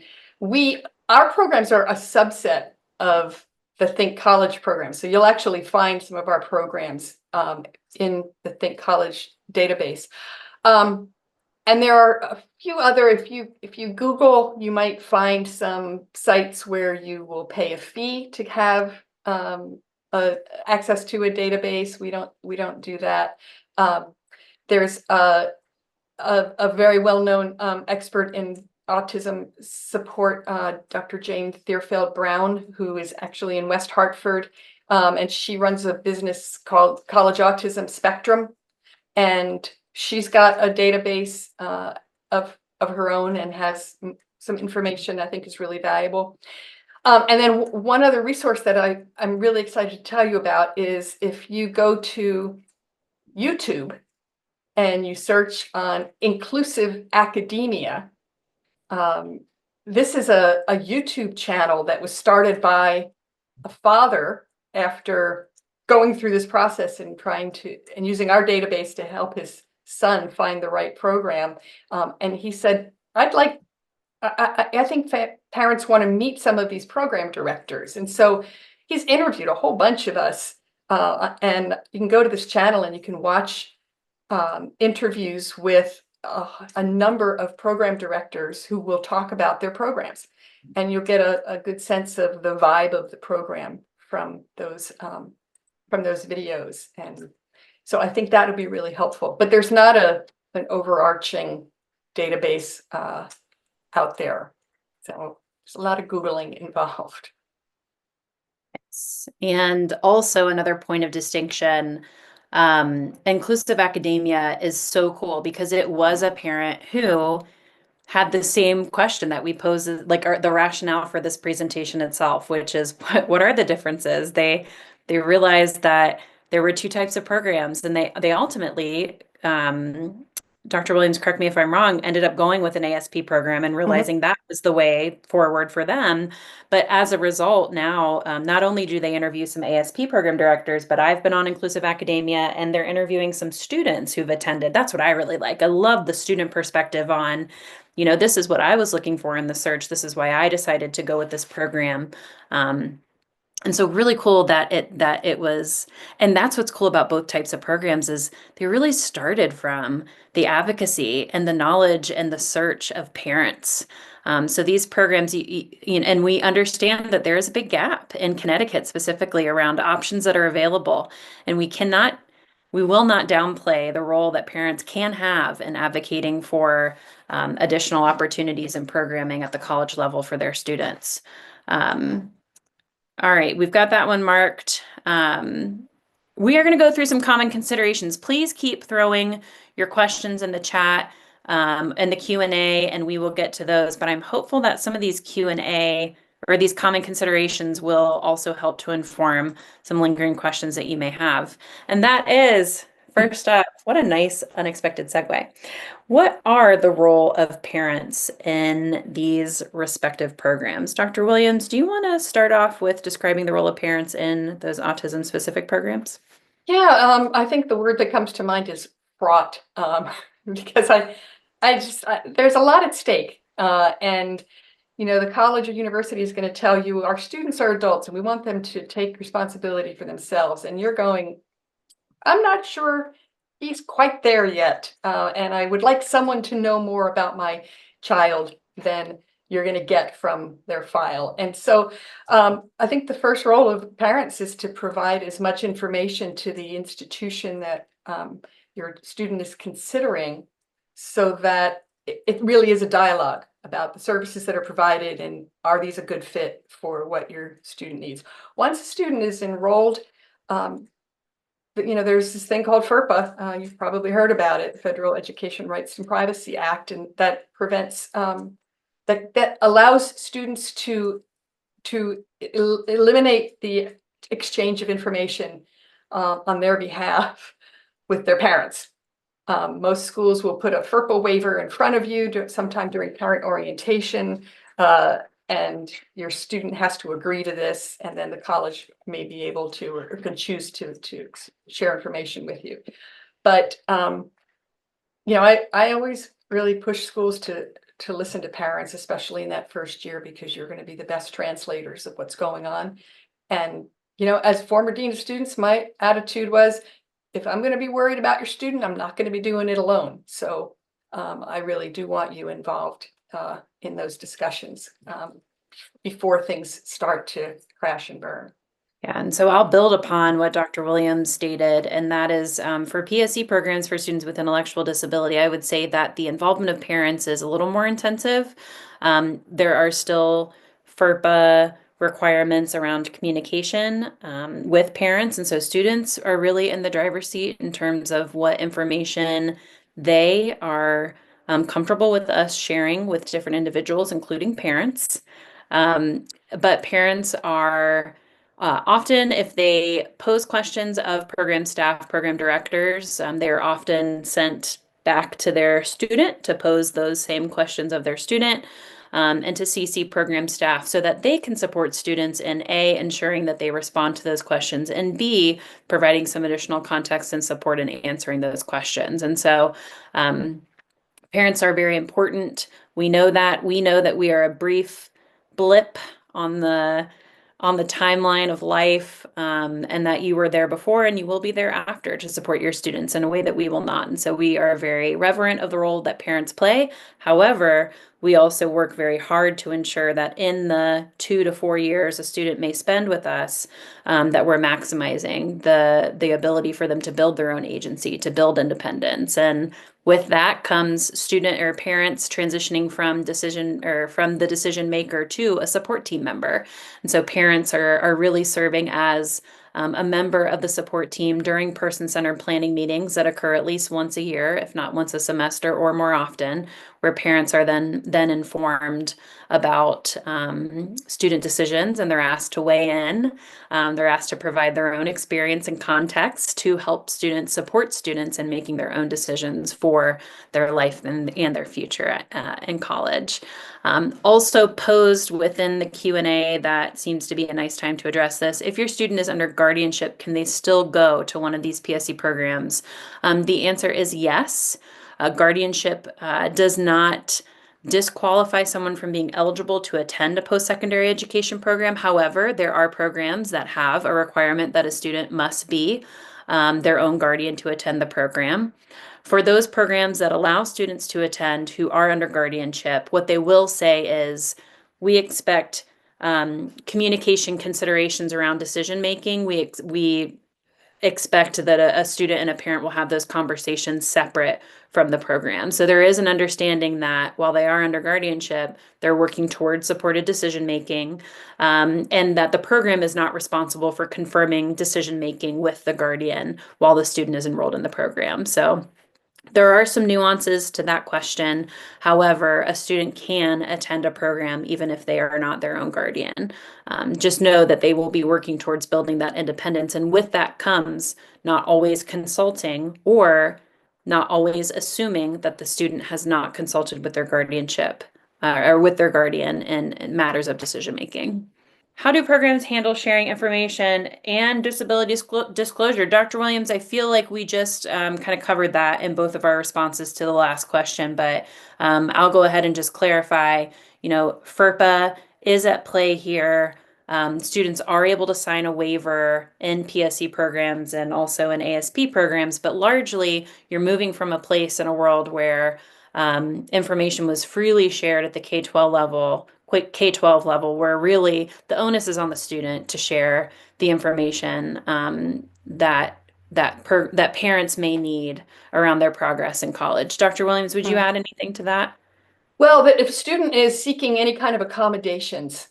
our programs are a subset of the Think College program. So you'll actually find some of our programs in the Think College database. And there are a few other, if you Google, you might find some sites where you will pay a fee to have access to a database. We don't do that. There's a very well-known expert in autism support, Dr. Jane Thierfeld Brown, who is actually in West Hartford, and she runs a business called College Autism Spectrum, and she's got a database of her own and has some information I think is really valuable. And then one other resource that I'm really excited to tell you about is if you go to YouTube and you search on inclusive academia, this is a YouTube channel that was started by a father after going through this process and using our database to help his son find the right program. And he said, I think parents want to meet some of these program directors. And so he's interviewed a whole bunch of us. And you can go to this channel and you can watch interviews with a number of program directors who will talk about their programs. And you'll get a good sense of the vibe of the program from those videos. And so I think that would be really helpful, but there's not an overarching database out there. So there's a lot of Googling involved. And also another point of distinction, inclusive academia is so cool because it was a parent who had the same question that we posed, like the rationale for this presentation itself, which is what are the differences? They realized that there were two types of programs, and they ultimately, Dr. Williams, correct me if I'm wrong, ended up going with an ASP program and realizing that was the way forward for them. But as a result, now not only do they interview some ASP program directors, but I've been on Inclusive Academia and they're interviewing some students who've attended. That's what I really like. I love the student perspective on, this is what I was looking for in the search. This is why I decided to go with this program. And so really cool that it was, and that's what's cool about both types of programs is they really started from the advocacy and the knowledge and the search of parents. So these programs, and we understand that there is a big gap in Connecticut specifically around options that are available, and we will not downplay the role that parents can have in advocating for additional opportunities and programming at the college level for their students. All right, we've got that one marked. We are going to go through some common considerations. Please keep throwing your questions in the chat and the Q&A, and we will get to those. But I'm hopeful that some of these Q&A or these common considerations will also help to inform some lingering questions that you may have. And that is, first up, what a nice unexpected segue. What are the role of parents in these respective programs? Dr. Williams, do you want to start off with describing the role of parents in those autism-specific programs? Yeah, I think the word that comes to mind is fraught, because there's a lot at stake, and the college or university is going to tell you our students are adults and we want them to take responsibility for themselves, and you're going, I'm not sure he's quite there yet, and I would like someone to know more about my child than you're going to get from their file. And so I think the first role of parents is to provide as much information to the institution that your student is considering, so that it really is a dialogue about the services that are provided and are these a good fit for what your student needs. Once a student is enrolled, there's this thing called FERPA. You've probably heard about it, Federal Education Rights and Privacy Act, and that prevents that allows students to eliminate the exchange of information on their behalf with their parents. Most schools will put a FERPA waiver in front of you sometime during parent orientation, and your student has to agree to this, and then the college may be able to or can choose to share information with you. But I always really push schools to listen to parents, especially in that first year, because you're going to be the best translators of what's going on. And as former dean of students, my attitude was, if I'm going to be worried about your student, I'm not going to be doing it alone. So I really do want you involved in those discussions before things start to crash and burn. Yeah, and so I'll build upon what Dr. Williams stated, and that is for PSE programs for students with intellectual disability, I would say that the involvement of parents is a little more intensive. There are still FERPA requirements around communication with parents, and so students are really in the driver's seat in terms of what information they are comfortable with us sharing with different individuals, including parents. But parents are often, if they pose questions of program staff, program directors, they are often sent back to their student to pose those same questions of their student, and to CC program staff so that they can support students in A, ensuring that they respond to those questions, and B, providing some additional context and support in answering those questions. And so parents are very important. We know that we are a brief blip on the timeline of life, and that you were there before and you will be there after to support your students in a way that we will not. And so we are very reverent of the role that parents play. However, we also work very hard to ensure that in the 2 to 4 years a student may spend with us, that we're maximizing the ability for them to build their own agency, to build independence. And with that comes student or parents transitioning from the decision maker to a support team member. And so parents are really serving as a member of the support team during person-centered planning meetings that occur at least once a year, if not once a semester or more often, where parents are then informed about student decisions, and they're asked to weigh in. They're asked to provide their own experience and context to help students support students in making their own decisions for their life and their future in college. Also posed within the Q&A, that seems to be a nice time to address this. If your student is under guardianship, can they still go to one of these PSE programs? The answer is yes. Guardianship does not disqualify someone from being eligible to attend a post-secondary education program. However, there are programs that have a requirement that a student must be their own guardian to attend the program. For those programs that allow students to attend who are under guardianship, what they will say is, we expect communication considerations around decision making. We expect that a student and a parent will have those conversations separate from the program. So there is an understanding that while they are under guardianship, they're working towards supported decision making, and that the program is not responsible for confirming decision making with the guardian while the student is enrolled in the program. So there are some nuances to that question. However, a student can attend a program even if they are not their own guardian. Just know that they will be working towards building that independence. And with that comes not always consulting or not always assuming that the student has not consulted with their guardianship or with their guardian in matters of decision making. How do programs handle sharing information and disability disclosure? Dr. Williams, I feel like we just kind of covered that in both of our responses to the last question, but I'll go ahead and just clarify, FERPA is at play here. Students are able to sign a waiver in PSE programs and also in ASP programs, but largely you're moving from a place in a world where information was freely shared at the K-12 level, where really the onus is on the student to share the information that parents may need around their progress in college. Dr. Williams, would you add anything to that? Well, that if a student is seeking any kind of accommodations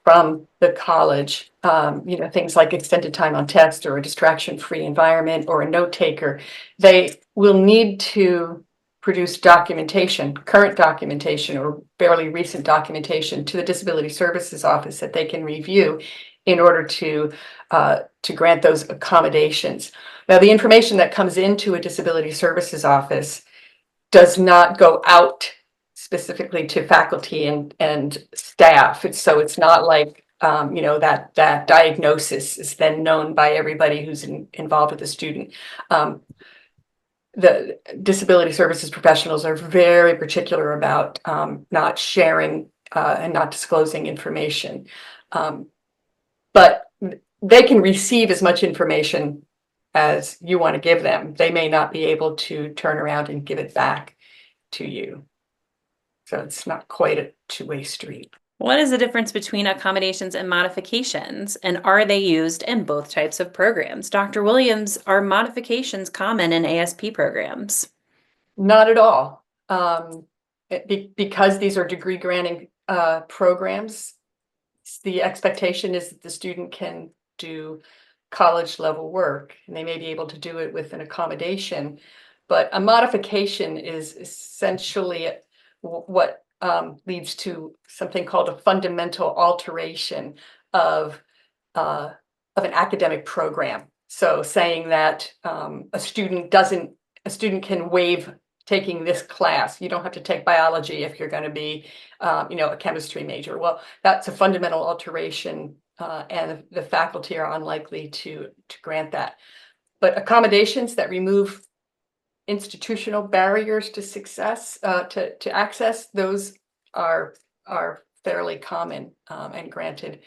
from the college, things like extended time on text or a distraction-free environment or a note taker, they will need to produce documentation, current documentation or fairly recent documentation to the Disability Services Office that they can review in order to grant those accommodations. Now, the information that comes into a Disability Services Office does not go out specifically to faculty and staff. So it's not like that diagnosis is then known by everybody who's involved with the student. The disability services professionals are very particular about not sharing and not disclosing information. But they can receive as much information as you want to give them. They may not be able to turn around and give it back to you. So it's not quite a two-way street. What is the difference between accommodations and modifications, and are they used in both types of programs? Dr. Williams, are modifications common in ASP programs? Not at all. Because these are degree granting programs, the expectation is that the student can do college level work, and they may be able to do it with an accommodation. But a modification is essentially what leads to something called a fundamental alteration of an academic program. So saying that a student can waive taking this class. You don't have to take biology if you're going to be, a chemistry major. Well, that's a fundamental alteration, and the faculty are unlikely to grant that. But accommodations that remove institutional barriers to success, to access, those are fairly common and granted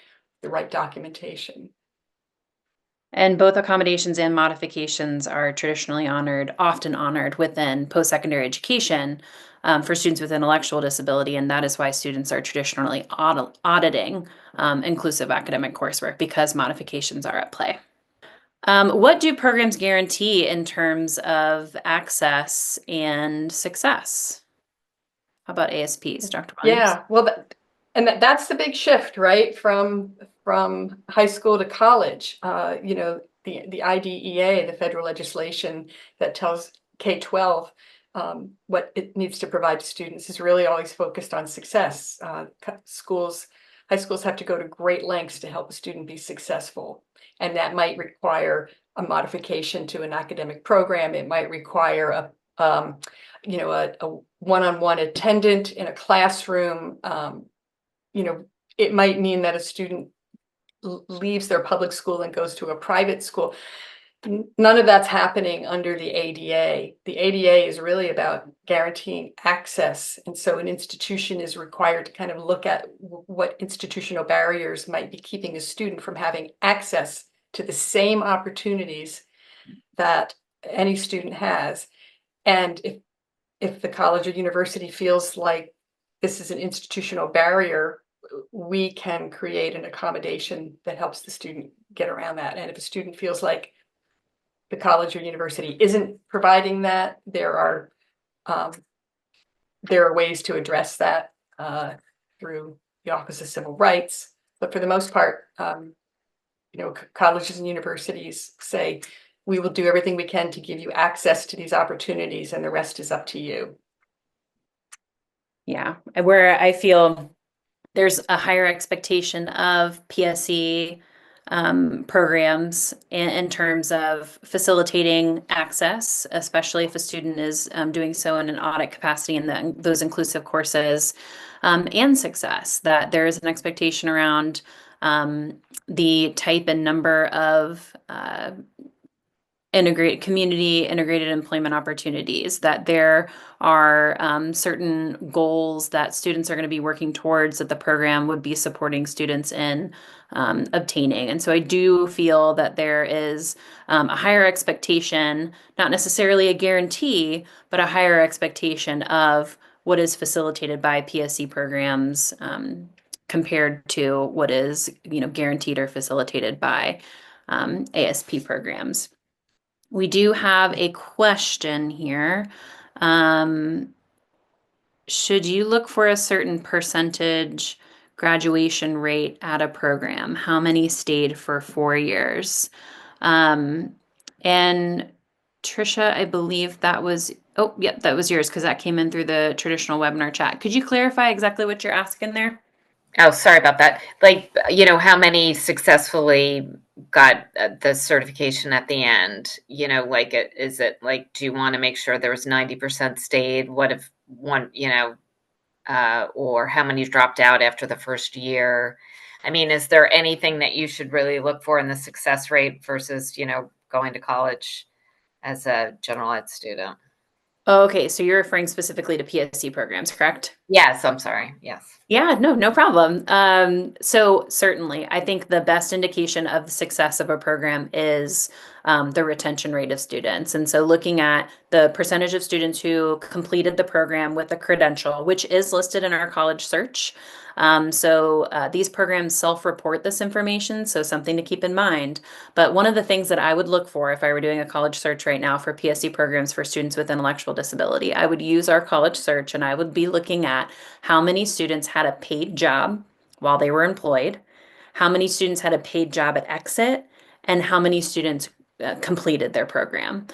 the right documentation. And both accommodations and modifications are traditionally often honored within post-secondary education for students with intellectual disability, and that is why students are traditionally auditing inclusive academic coursework because modifications are at play. What do programs guarantee in terms of access and success? How about ASPs, Dr. Williams? Yeah, well, that's the big shift, right? From high school to college. The IDEA, the federal legislation that tells K-12 what it needs to provide to students, is really always focused on success. High schools have to go to great lengths to help a student be successful, and that might require a modification to an academic program. It might require a one-on-one attendant in a classroom. It might mean that a student leaves their public school and goes to a private school. None of that's happening under the ADA. The ADA is really about guaranteeing access. And so an institution is required to kind of look at what institutional barriers might be keeping a student from having access to the same opportunities that any student has. And if the college or university feels like this is an institutional barrier, we can create an accommodation that helps the student get around that. And if a student feels like the college or university isn't providing that, there are ways to address that through the Office of Civil Rights. But for the most part, colleges and universities say, we will do everything we can to give you access to these opportunities, and the rest is up to you. Yeah, where I feel there's a higher expectation of PSE programs in terms of facilitating access, especially if a student is doing so in an audit capacity in those inclusive courses, and success, that there is an expectation around the type and number of integrated employment opportunities, that there are certain goals that students are going to be working towards that the program would be supporting students in obtaining. And so I do feel that there is a higher expectation, not necessarily a guarantee, but a higher expectation of what is facilitated by PSE programs compared to what is, guaranteed or facilitated by ASP programs. We do have a question here. Should you look for a certain percentage graduation rate at a program? How many stayed for 4 years? And Trisha, I believe that was, that was yours because that came in through the traditional webinar chat. Could you clarify exactly what you're asking there? Oh, sorry about that. Like, how many successfully got the certification at the end? Is it like, do you want to make sure there was 90% stayed? What if one, or how many dropped out after the first year? I mean, is there anything that you should really look for in the success rate versus, going to college as a general ed student? Oh, okay, so you're referring specifically to PSC programs, correct? Yes, I'm sorry. Yes. Yeah, no problem. So certainly, I think the best indication of the success of a program is the retention rate of students. And so looking at the percentage of students who completed the program with a credential, which is listed in our college search. These programs self-report this information, so something to keep in mind. But one of the things that I would look for if I were doing a college search right now for PSC programs for students with intellectual disability, I would use our college search and I would be looking at how many students had a paid job while they were employed, how many students had a paid job at exit, and how many students completed their program.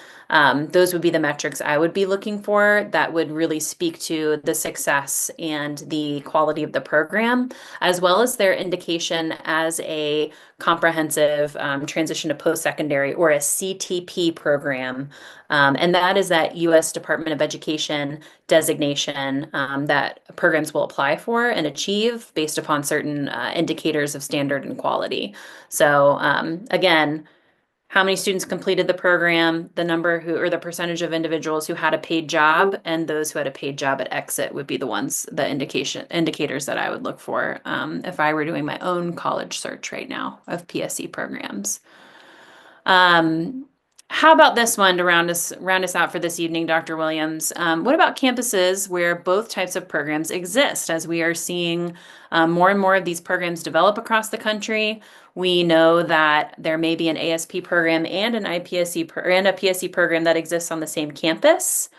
Those would be the metrics I would be looking for that would really speak to the success and the quality of the program, as well as their indication as a comprehensive transition to post-secondary or a CTP program. And that is that U.S. Department of Education designation that programs will apply for and achieve based upon certain indicators of standard and quality. So again, how many students completed the program, the number or the percentage of individuals who had a paid job, and those who had a paid job at exit would be the indicators that I would look for if I were doing my own college search right now of PSC programs. How about this one to round us out for this evening, Dr. Williams? What about campuses where both types of programs exist? As we are seeing more and more of these programs develop across the country, we know that there may be an ASP program and an and a PSC program that exists on the same campus.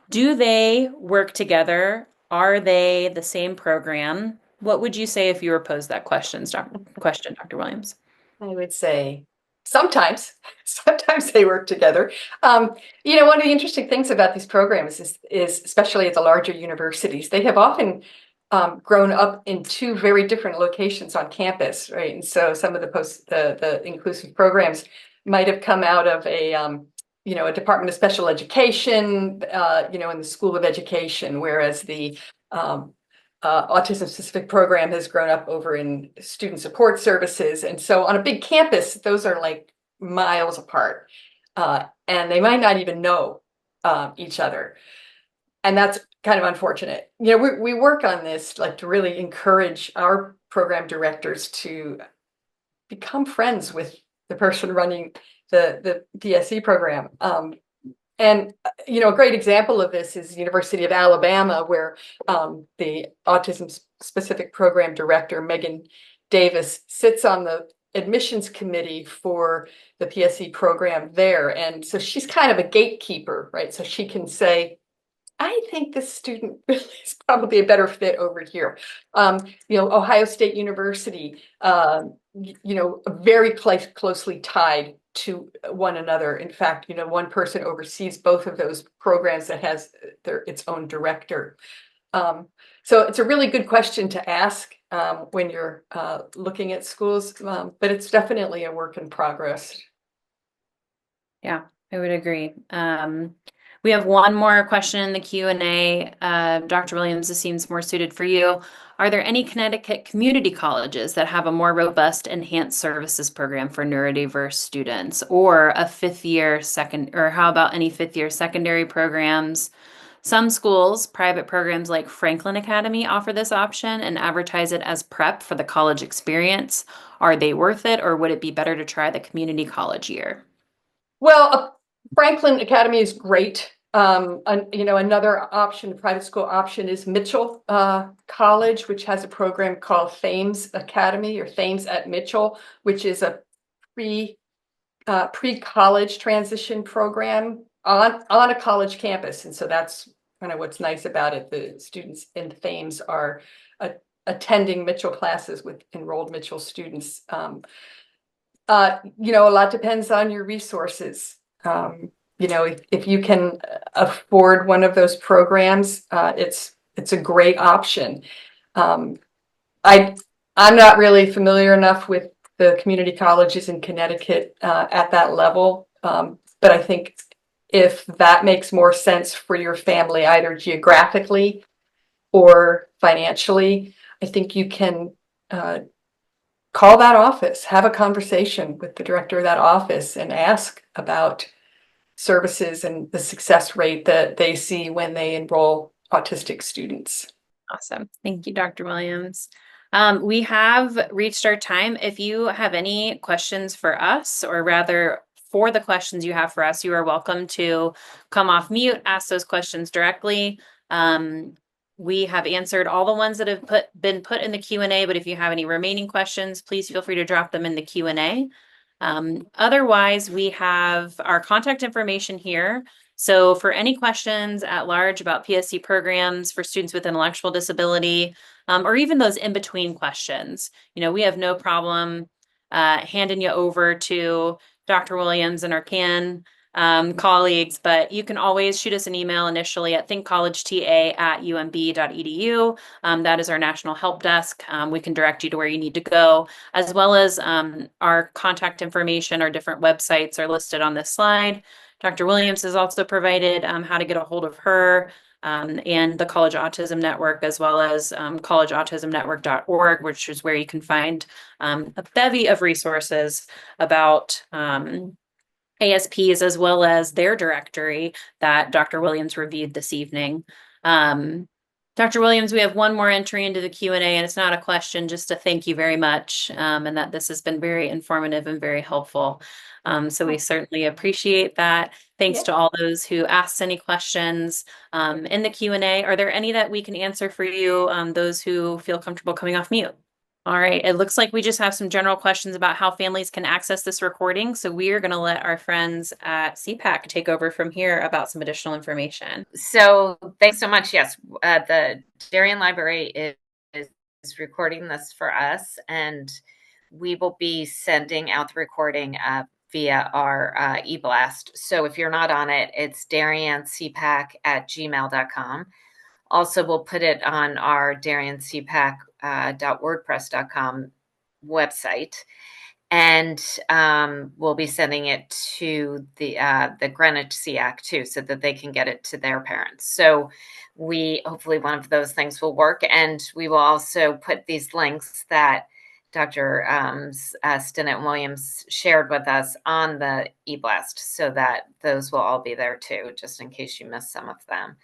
Do they work together? Are they the same program? What would you say if you were posed that question, Dr. Williams? I would say sometimes, sometimes they work together. One of the interesting things about these programs is especially at the larger universities, they have often grown up in two very different locations on campus, right? And so some of the inclusive programs might have come out of a Department of Special Education, in the School of Education, whereas the autism specific program has grown up over in student support services. And so on a big campus, those are like miles apart. And they might not even know each other. And that's kind of unfortunate. We work on this like to really encourage our program directors to become friends with the person running the PSE program. And a great example of this is the University of Alabama, where the autism specific program director, Megan Davis, sits on the admissions committee for the PSE program there. And so she's kind of a gatekeeper, right? So she can say, I think this student is probably a better fit over here. Ohio State University, very closely tied to one another. In fact, one person oversees both of those programs that has its own director. So it's a really good question to ask when you're looking at schools, but it's definitely a work in progress. Yeah, I would agree. We have one more question in the Q&A. Dr. Williams, this seems more suited for you. Are there any Connecticut community colleges that have a more robust enhanced services program for neurodiverse students, or a how about any fifth-year secondary programs? Some schools, private programs like Franklin Academy, offer this option and advertise it as prep for the college experience. Are they worth it, or would it be better to try the community college year? Well, Franklin Academy is great. Another option, private school option, is Mitchell College, which has a program called Thames Academy or Thames at Mitchell, which is a pre-college transition program on a college campus. And so that's kind of what's nice about it. The students in Thames are attending Mitchell classes with enrolled Mitchell students. A lot depends on your resources. If you can afford one of those programs, it's a great option. I'm not really familiar enough with the community colleges in Connecticut at that level, but I think if that makes more sense for your family, either geographically or financially, I think you can call that office, have a conversation with the director of that office and ask about services and the success rate that they see when they enroll autistic students. Awesome. Thank you, Dr. Williams. We have reached our time. If you have any questions for us, or rather for the questions you have for us, you are welcome to come off mute, ask those questions directly. We have answered all the ones that have been put in the Q&A, but if you have any remaining questions, please feel free to drop them in the Q&A. Otherwise, we have our contact information here. So for any questions at large about PSC programs for students with intellectual disability, or even those in-between questions, we have no problem handing you over to Dr. Williams and our CAN colleagues, but you can always shoot us an email initially at thinkcollegeta@umb.edu. That is our national help desk. We can direct you to where you need to go, as well as our contact information. Our different websites are listed on this slide. Dr. Williams has also provided how to get a hold of her and the College Autism Network, as well as collegeautismnetwork.org, which is where you can find a bevy of resources about ASPs, as well as their directory that Dr. Williams reviewed this evening. Dr. Williams, we have one more entry into the Q&A, and it's not a question, just a thank you very much, and that this has been very informative and very helpful. So we certainly appreciate that. Thanks Yeah. to all those who asked any questions in the Q&A. Are there any that we can answer for you, those who feel comfortable coming off mute? All right, it looks like we just have some general questions about how families can access this recording. So we are going to let our friends at CPAC take over from here about some additional information. So thanks so much. Yes, the Darien Library is recording this for us, and we will be sending out the recording via our e-blast. So if you're not on it, it's dariencpac@gmail.com. Also, we'll put it on our dariencpac.wordpress.com website, and we'll be sending it to the Greenwich SEAC too, so that they can get it to their parents. So hopefully one of those things will work, and we will also put these links that Dr. Stinnett Williams shared with us on the e-blast, so that those will all be there too, just in case you missed some of them.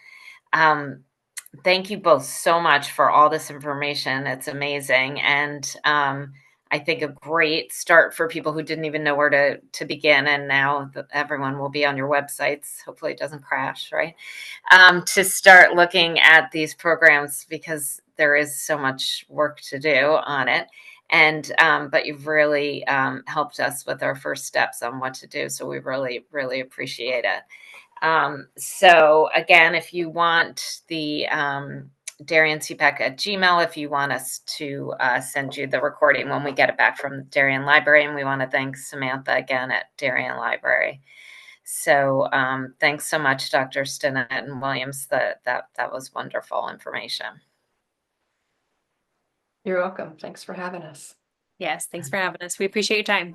Thank you both so much for all this information. It's amazing. And I think a great start for people who didn't even know where to begin. And now everyone will be on your websites. Hopefully it doesn't crash, right? To start looking at these programs, because there is so much work to do on it. And but you've really helped us with our first steps on what to do. So we really, really appreciate it. So again, if you want the DarienCPAC@gmail, if you want us to send you the recording when we get it back from the Darien Library, and we want to thank Samantha again at Darien Library. So thanks so much, Dr. Stinnett and Williams. That was wonderful information. You're welcome. Thanks for having us. Yes, thanks for having us. We appreciate your time.